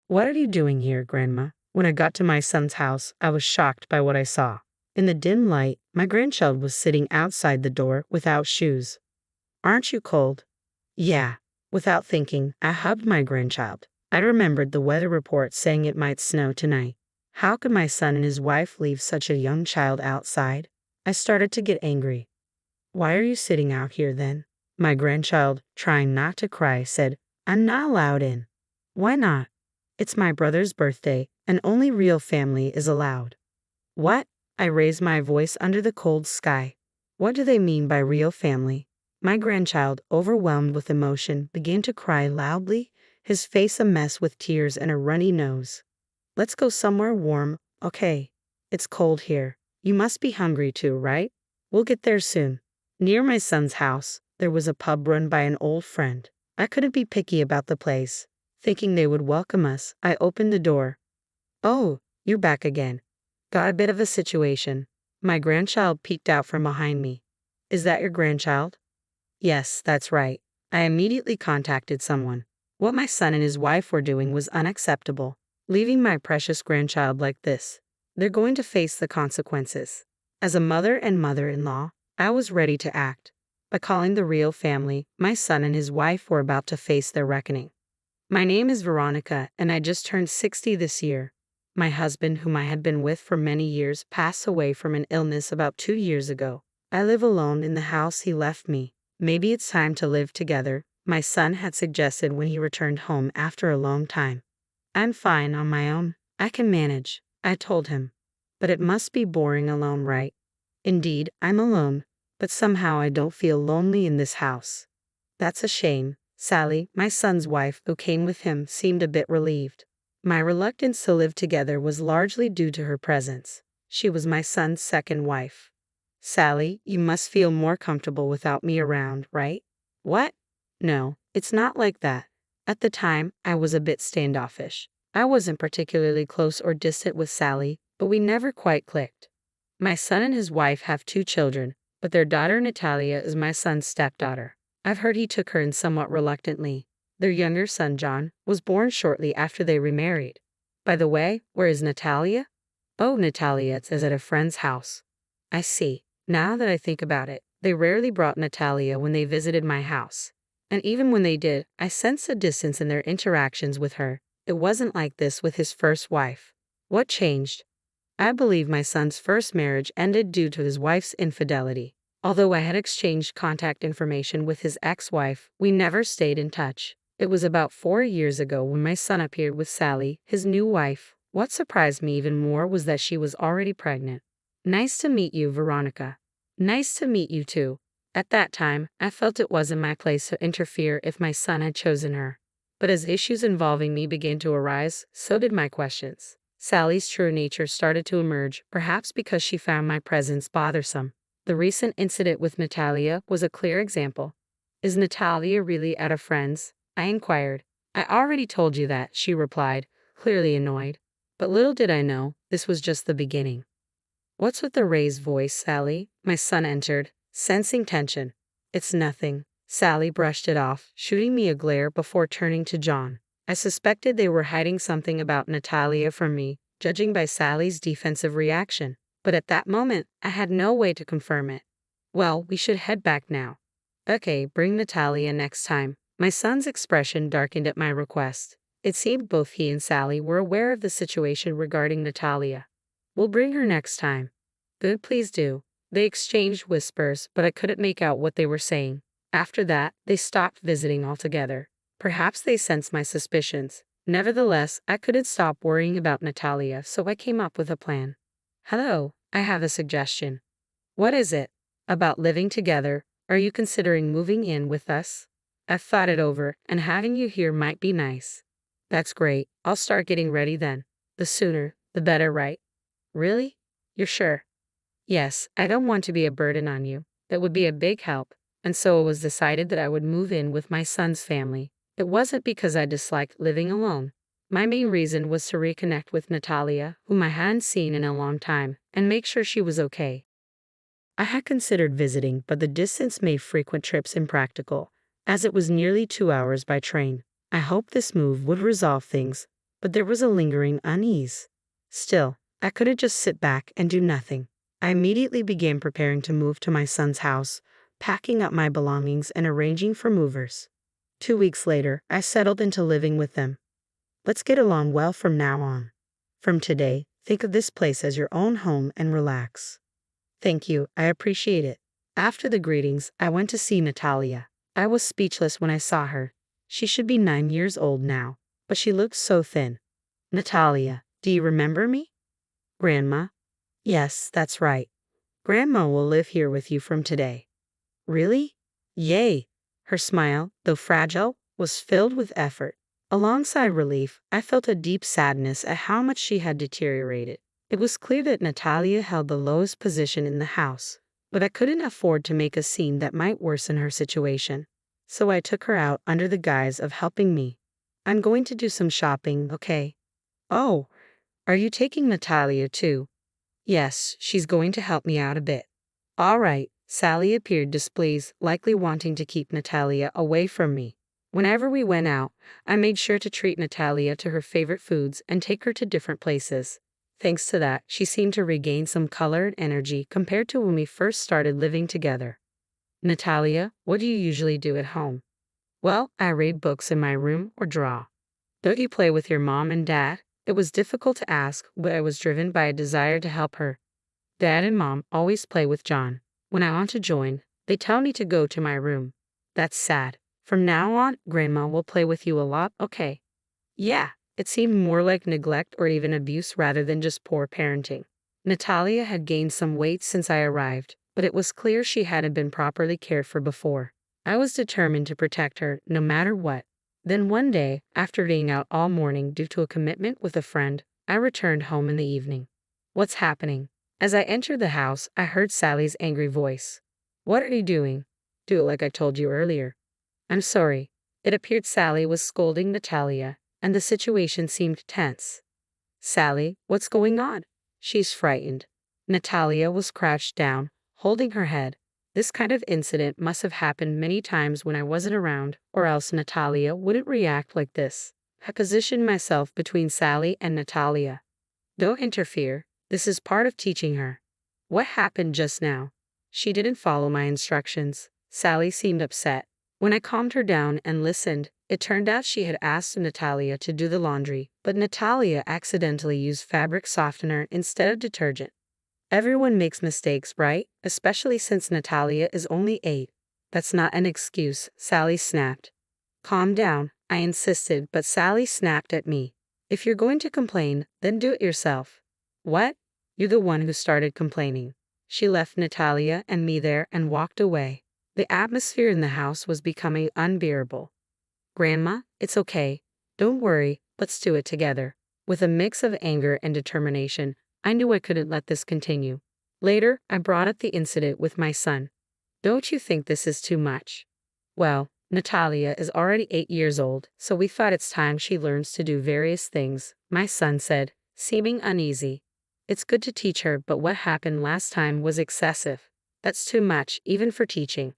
What are you doing here, Grandma? When I got to my son's house, I was shocked by what I saw. In the dim light, my grandchild was sitting outside the door without shoes. Aren't you cold? Yeah. Without thinking, I hugged my grandchild. I remembered the weather report saying it might snow tonight. How could my son and his wife leave such a young child outside? I started to get angry. Why are you sitting out here then? My grandchild, trying not to cry, said, I'm not allowed in. Why not? It's my brother's birthday, and only real family is allowed. What? I raised my voice under the cold sky. What do they mean by real family? My grandchild, overwhelmed with emotion, began to cry loudly, his face a mess with tears and a runny nose. Let's go somewhere warm, okay? It's cold here. You must be hungry too, right? We'll get there soon. Near my son's house, there was a pub run by an old friend. I couldn't be picky about the place. Thinking they would welcome us, I opened the door. Oh, you're back again. Got a bit of a situation. My grandchild peeked out from behind me. Is that your grandchild? Yes, that's right. I immediately contacted someone. What my son and his wife were doing was unacceptable. Leaving my precious grandchild like this. They're going to face the consequences. As a mother and mother-in-law, I was ready to act. By calling the real family, my son and his wife were about to face their reckoning. My name is Veronica, and I just turned 60 this year. My husband, whom I had been with for many years, passed away from an illness about 2 years ago. I live alone in the house he left me. Maybe it's time to live together, my son had suggested when he returned home after a long time. I'm fine on my own. I can manage, I told him. But it must be boring alone, right? Indeed, I'm alone, but somehow I don't feel lonely in this house. That's a shame. Sally, my son's wife, who came with him, seemed a bit relieved. My reluctance to live together was largely due to her presence. She was my son's second wife. Sally, you must feel more comfortable without me around, right? What? No, it's not like that. At the time, I was a bit standoffish. I wasn't particularly close or distant with Sally, but we never quite clicked. My son and his wife have 2 children, but their daughter Natalia is my son's stepdaughter. I've heard he took her in somewhat reluctantly. Their younger son, John, was born shortly after they remarried. By the way, where is Natalia? Oh, Natalia is at a friend's house. I see. Now that I think about it, they rarely brought Natalia when they visited my house. And even when they did, I sensed a distance in their interactions with her. It wasn't like this with his first wife. What changed? I believe my son's first marriage ended due to his wife's infidelity. Although I had exchanged contact information with his ex-wife, we never stayed in touch. It was about 4 years ago when my son appeared with Sally, his new wife. What surprised me even more was that she was already pregnant. Nice to meet you, Veronica. Nice to meet you too. At that time, I felt it wasn't my place to interfere if my son had chosen her. But as issues involving me began to arise, so did my questions. Sally's true nature started to emerge, perhaps because she found my presence bothersome. The recent incident with Natalia was a clear example. Is Natalia really at a friend's? I inquired. I already told you that, she replied, clearly annoyed. But little did I know, this was just the beginning. What's with the raised voice, Sally? My son entered, sensing tension. It's nothing. Sally brushed it off, shooting me a glare before turning to John. I suspected they were hiding something about Natalia from me, judging by Sally's defensive reaction. But at that moment, I had no way to confirm it. Well, we should head back now. Okay, bring Natalia next time. My son's expression darkened at my request. It seemed both he and Sally were aware of the situation regarding Natalia. We'll bring her next time. Good, please do. They exchanged whispers, but I couldn't make out what they were saying. After that, they stopped visiting altogether. Perhaps they sensed my suspicions. Nevertheless, I couldn't stop worrying about Natalia, so I came up with a plan. Hello, I have a suggestion. What is it? About living together. Are you considering moving in with us? I've thought it over, and having you here might be nice. That's great. I'll start getting ready then. The sooner, the better, right? Really? You're sure? Yes, I don't want to be a burden on you. That would be a big help. And so it was decided that I would move in with my son's family. It wasn't because I disliked living alone. My main reason was to reconnect with Natalia, whom I hadn't seen in a long time, and make sure she was okay. I had considered visiting, but the distance made frequent trips impractical, as it was nearly 2 hours by train. I hoped this move would resolve things, but there was a lingering unease. Still, I couldn't just sit back and do nothing. I immediately began preparing to move to my son's house, packing up my belongings and arranging for movers. 2 weeks later, I settled into living with them. Let's get along well from now on. From today, think of this place as your own home and relax. Thank you, I appreciate it. After the greetings, I went to see Natalia. I was speechless when I saw her. She should be 9 years old now, but she looked so thin. Natalia, do you remember me? Grandma? Yes, that's right. Grandma will live here with you from today. Really? Yay! Her smile, though fragile, was filled with effort. Alongside relief, I felt a deep sadness at how much she had deteriorated. It was clear that Natalia held the lowest position in the house, but I couldn't afford to make a scene that might worsen her situation. So I took her out under the guise of helping me. I'm going to do some shopping, okay? Oh, are you taking Natalia too? Yes, she's going to help me out a bit. All right, Sally appeared displeased, likely wanting to keep Natalia away from me. Whenever we went out, I made sure to treat Natalia to her favorite foods and take her to different places. Thanks to that, she seemed to regain some color and energy compared to when we first started living together. Natalia, what do you usually do at home? Well, I read books in my room or draw. Don't you play with your mom and dad? It was difficult to ask, but I was driven by a desire to help her. Dad and Mom always play with John. When I want to join, they tell me to go to my room. That's sad. From now on, Grandma will play with you a lot, okay? Yeah, it seemed more like neglect or even abuse rather than just poor parenting. Natalia had gained some weight since I arrived, but it was clear she hadn't been properly cared for before. I was determined to protect her no matter what. Then one day, after being out all morning due to a commitment with a friend, I returned home in the evening. What's happening? As I entered the house, I heard Sally's angry voice. What are you doing? Do it like I told you earlier. I'm sorry. It appeared Sally was scolding Natalia, and the situation seemed tense. Sally, what's going on? She's frightened. Natalia was crouched down, holding her head. This kind of incident must have happened many times when I wasn't around, or else Natalia wouldn't react like this. I positioned myself between Sally and Natalia. Don't interfere. This is part of teaching her. What happened just now? She didn't follow my instructions. Sally seemed upset. When I calmed her down and listened, it turned out she had asked Natalia to do the laundry, but Natalia accidentally used fabric softener instead of detergent. Everyone makes mistakes, right? Especially since Natalia is only 8. That's not an excuse, Sally snapped. Calm down, I insisted, but Sally snapped at me. If you're going to complain, then do it yourself. What? You're the one who started complaining. She left Natalia and me there and walked away. The atmosphere in the house was becoming unbearable. Grandma, it's okay. Don't worry, let's do it together. With a mix of anger and determination, I knew I couldn't let this continue. Later, I brought up the incident with my son. Don't you think this is too much? Well, Natalia is already 8 years old, so we thought it's time she learns to do various things, my son said, seeming uneasy. It's good to teach her, but what happened last time was excessive. That's too much, even for teaching.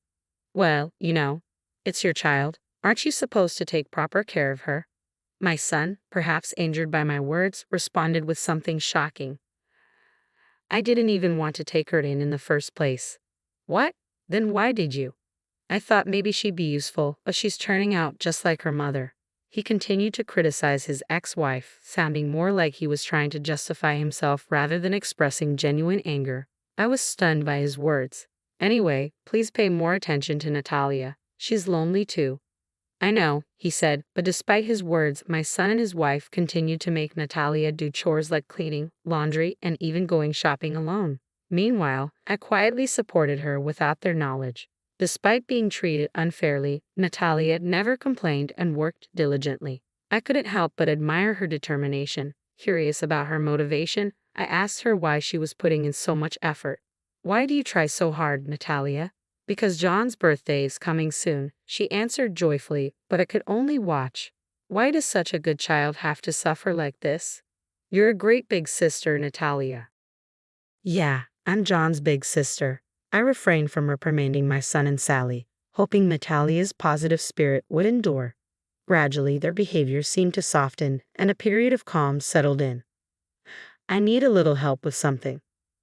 Well, it's your child. Aren't you supposed to take proper care of her? My son, perhaps injured by my words, responded with something shocking. I didn't even want to take her in the first place. What? Then why did you? I thought maybe she'd be useful, but she's turning out just like her mother. He continued to criticize his ex-wife, sounding more like he was trying to justify himself rather than expressing genuine anger. I was stunned by his words. Anyway, please pay more attention to Natalia. She's lonely too. I know, he said, but despite his words, my son and his wife continued to make Natalia do chores like cleaning, laundry, and even going shopping alone. Meanwhile, I quietly supported her without their knowledge. Despite being treated unfairly, Natalia never complained and worked diligently. I couldn't help but admire her determination. Curious about her motivation, I asked her why she was putting in so much effort. Why do you try so hard, Natalia? Because John's birthday is coming soon, she answered joyfully, but I could only watch. Why does such a good child have to suffer like this? You're a great big sister, Natalia. Yeah, I'm John's big sister. I refrained from reprimanding my son and Sally, hoping Natalia's positive spirit would endure. Gradually, their behavior seemed to soften, and a period of calm settled in. I need a little help with something.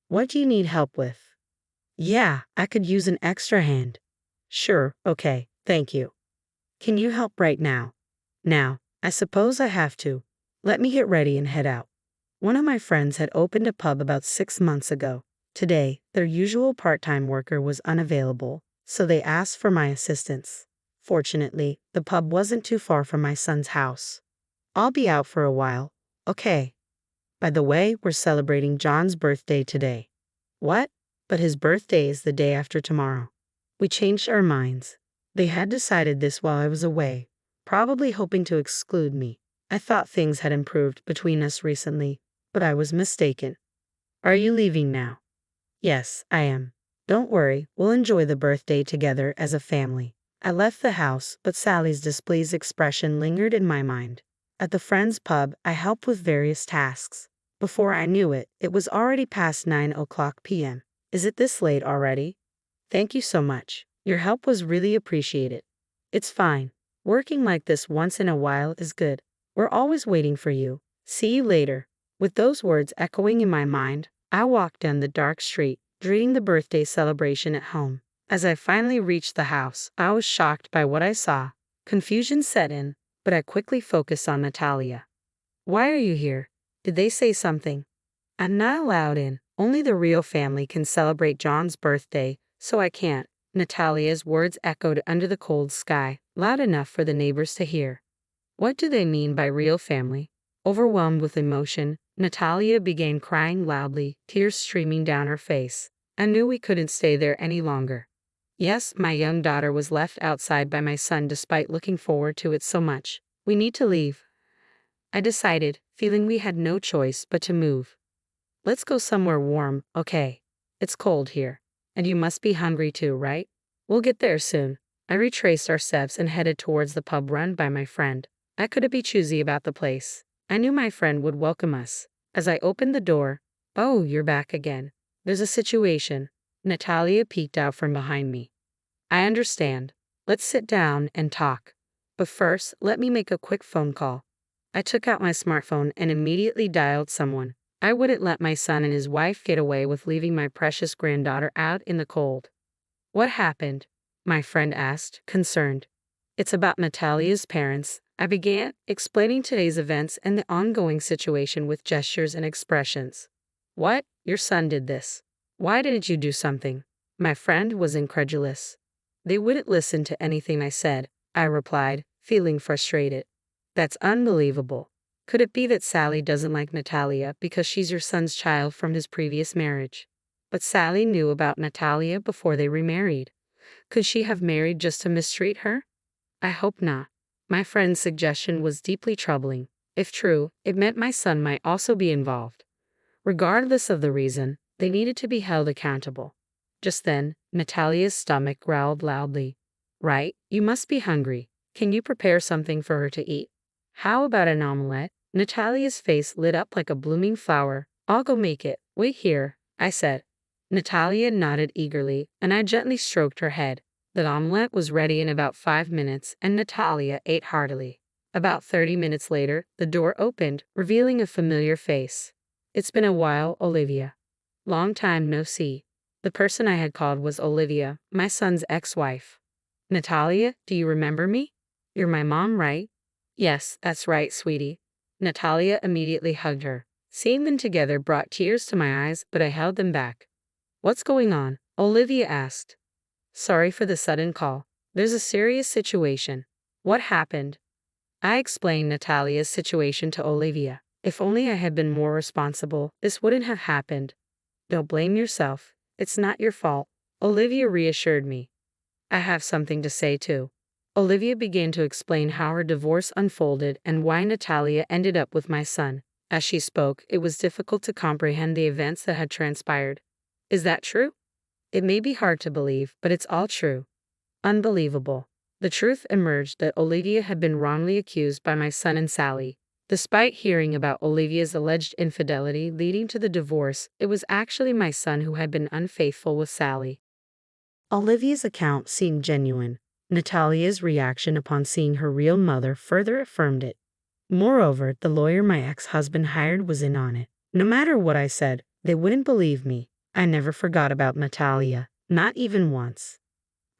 What do you need help with? Yeah, I could use an extra hand. Sure, okay, thank you. Can you help right now? Now, I suppose I have to. Let me get ready and head out. One of my friends had opened a pub about 6 months ago. Today, their usual part-time worker was unavailable, so they asked for my assistance. Fortunately, the pub wasn't too far from my son's house. I'll be out for a while. Okay. By the way, we're celebrating John's birthday today. What? But his birthday is the day after tomorrow. We changed our minds. They had decided this while I was away, probably hoping to exclude me. I thought things had improved between us recently, but I was mistaken. Are you leaving now? Yes, I am. Don't worry, we'll enjoy the birthday together as a family. I left the house, but Sally's displeased expression lingered in my mind. At the friend's pub, I helped with various tasks. Before I knew it, it was already past 9 p.m. Is it this late already? Thank you so much. Your help was really appreciated. It's fine. Working like this once in a while is good. We're always waiting for you. See you later. With those words echoing in my mind, I walked down the dark street, dreading the birthday celebration at home. As I finally reached the house, I was shocked by what I saw. Confusion set in, but I quickly focused on Natalia. Why are you here? Did they say something? I'm not allowed in. Only the real family can celebrate John's birthday, so I can't. Natalia's words echoed under the cold sky, loud enough for the neighbors to hear. What do they mean by real family? Overwhelmed with emotion, Natalia began crying loudly, tears streaming down her face. I knew we couldn't stay there any longer. Yes, my young daughter was left outside by my son despite looking forward to it so much. We need to leave. I decided, feeling we had no choice but to move. Let's go somewhere warm, okay? It's cold here. And you must be hungry too, right? We'll get there soon. I retraced our steps and headed towards the pub run by my friend. I couldn't be choosy about the place. I knew my friend would welcome us. As I opened the door, oh, you're back again. There's a situation. Natalia peeked out from behind me. I understand. Let's sit down and talk. But first, let me make a quick phone call. I took out my smartphone and immediately dialed someone. I wouldn't let my son and his wife get away with leaving my precious granddaughter out in the cold. What happened? My friend asked, concerned. It's about Natalia's parents. I began, explaining today's events and the ongoing situation with gestures and expressions. What? Your son did this. Why didn't you do something? My friend was incredulous. They wouldn't listen to anything I said, I replied, feeling frustrated. That's unbelievable. Could it be that Sally doesn't like Natalia because she's your son's child from his previous marriage? But Sally knew about Natalia before they remarried. Could she have married just to mistreat her? I hope not. My friend's suggestion was deeply troubling. If true, it meant my son might also be involved. Regardless of the reason, they needed to be held accountable. Just then, Natalia's stomach growled loudly. Right, you must be hungry. Can you prepare something for her to eat? How about an omelette? Natalia's face lit up like a blooming flower. I'll go make it. Wait here, I said. Natalia nodded eagerly, and I gently stroked her head. The omelette was ready in about 5 minutes, and Natalia ate heartily. About 30 minutes later, the door opened, revealing a familiar face. It's been a while, Olivia. Long time no see. The person I had called was Olivia, my son's ex-wife. Natalia, do you remember me? You're my mom, right? Yes, that's right, sweetie. Natalia immediately hugged her. Seeing them together brought tears to my eyes, but I held them back. What's going on? Olivia asked. Sorry for the sudden call. There's a serious situation. What happened? I explained Natalia's situation to Olivia. If only I had been more responsible, this wouldn't have happened. Don't blame yourself. It's not your fault. Olivia reassured me. I have something to say too. Olivia began to explain how her divorce unfolded and why Natalia ended up with my son. As she spoke, it was difficult to comprehend the events that had transpired. Is that true? It may be hard to believe, but it's all true. Unbelievable. The truth emerged that Olivia had been wrongly accused by my son and Sally. Despite hearing about Olivia's alleged infidelity leading to the divorce, it was actually my son who had been unfaithful with Sally. Olivia's account seemed genuine. Natalia's reaction upon seeing her real mother further affirmed it. Moreover, the lawyer my ex-husband hired was in on it. No matter what I said, they wouldn't believe me. I never forgot about Natalia, not even once.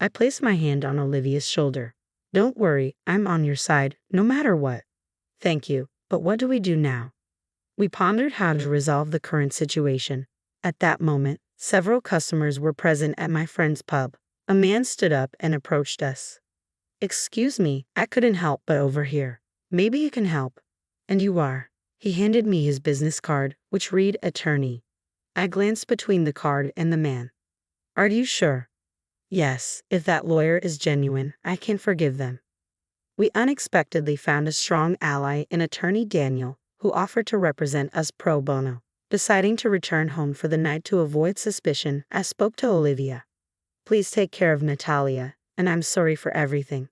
I placed my hand on Olivia's shoulder. Don't worry, I'm on your side, no matter what. Thank you, but what do we do now? We pondered how to resolve the current situation. At that moment, several customers were present at my friend's pub. A man stood up and approached us. Excuse me, I couldn't help but overhear. Maybe you can help. And you are. He handed me his business card, which read attorney. I glanced between the card and the man. Are you sure? Yes, if that lawyer is genuine, I can forgive them. We unexpectedly found a strong ally in attorney Daniel, who offered to represent us pro bono. Deciding to return home for the night to avoid suspicion, I spoke to Olivia. Please take care of Natalia, and I'm sorry for everything.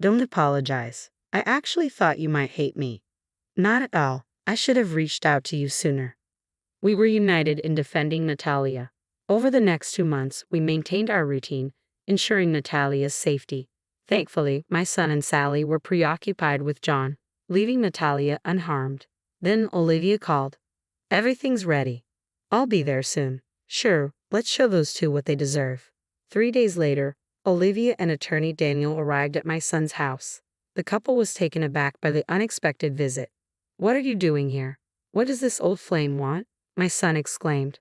Don't apologize. I actually thought you might hate me. Not at all. I should have reached out to you sooner. We were united in defending Natalia. Over the next 2 months, we maintained our routine, ensuring Natalia's safety. Thankfully, my son and Sally were preoccupied with John, leaving Natalia unharmed. Then Olivia called. Everything's ready. I'll be there soon. Sure, let's show those two what they deserve. 3 days later, Olivia and attorney Daniel arrived at my son's house. The couple was taken aback by the unexpected visit. What are you doing here? What does this old flame want? My son exclaimed.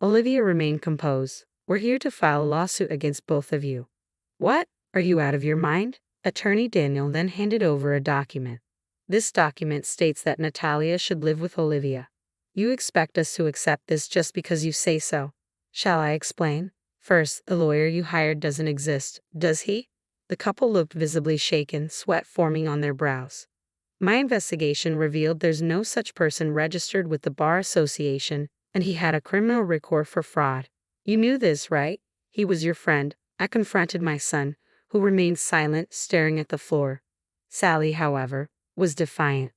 Olivia remained composed. We're here to file a lawsuit against both of you. What? Are you out of your mind? Attorney Daniel then handed over a document. This document states that Natalia should live with Olivia. You expect us to accept this just because you say so. Shall I explain? First, the lawyer you hired doesn't exist, does he? The couple looked visibly shaken, sweat forming on their brows. My investigation revealed there's no such person registered with the Bar Association, and he had a criminal record for fraud. You knew this, right? He was your friend. I confronted my son, who remained silent, staring at the floor. Sally, however, was defiant.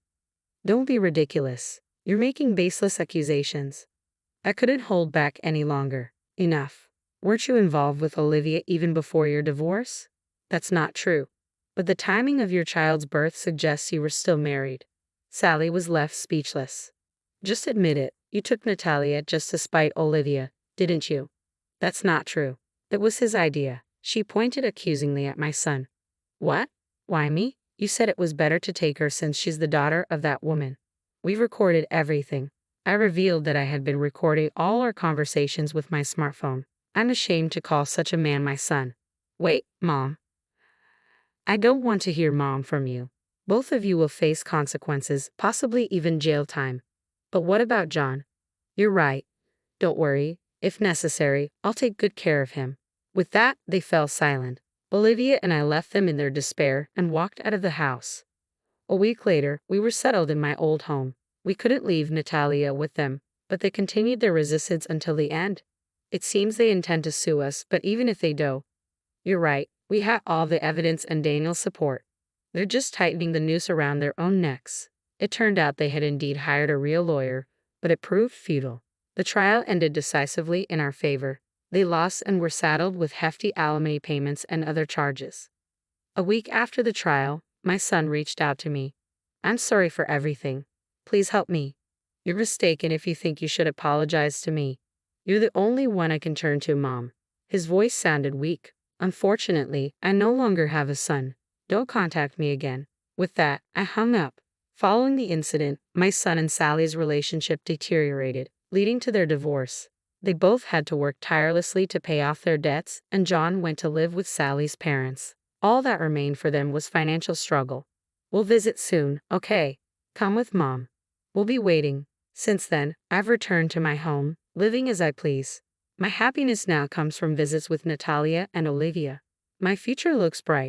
Don't be ridiculous. You're making baseless accusations. I couldn't hold back any longer. Enough. Weren't you involved with Olivia even before your divorce? That's not true. But the timing of your child's birth suggests you were still married. Sally was left speechless. Just admit it. You took Natalia just to spite Olivia, didn't you? That's not true. It was his idea. She pointed accusingly at my son. What? Why me? You said it was better to take her since she's the daughter of that woman. We recorded everything. I revealed that I had been recording all our conversations with my smartphone. I'm ashamed to call such a man my son. Wait, Mom. I don't want to hear Mom from you. Both of you will face consequences, possibly even jail time. But what about John? You're right. Don't worry. If necessary, I'll take good care of him. With that, they fell silent. Olivia and I left them in their despair and walked out of the house. A week later, we were settled in my old home. We couldn't leave Natalia with them, but they continued their resistance until the end. It seems they intend to sue us, but even if they do, you're right, we had all the evidence and Daniel's support. They're just tightening the noose around their own necks. It turned out they had indeed hired a real lawyer, but it proved futile. The trial ended decisively in our favor. They lost and were saddled with hefty alimony payments and other charges. A week after the trial, my son reached out to me. I'm sorry for everything. Please help me. You're mistaken if you think you should apologize to me. You're the only one I can turn to, Mom. His voice sounded weak. Unfortunately, I no longer have a son. Don't contact me again. With that, I hung up. Following the incident, my son and Sally's relationship deteriorated, leading to their divorce. They both had to work tirelessly to pay off their debts, and John went to live with Sally's parents. All that remained for them was financial struggle. We'll visit soon, okay? Come with Mom. We'll be waiting. Since then, I've returned to my home, living as I please. My happiness now comes from visits with Natalia and Olivia. My future looks bright.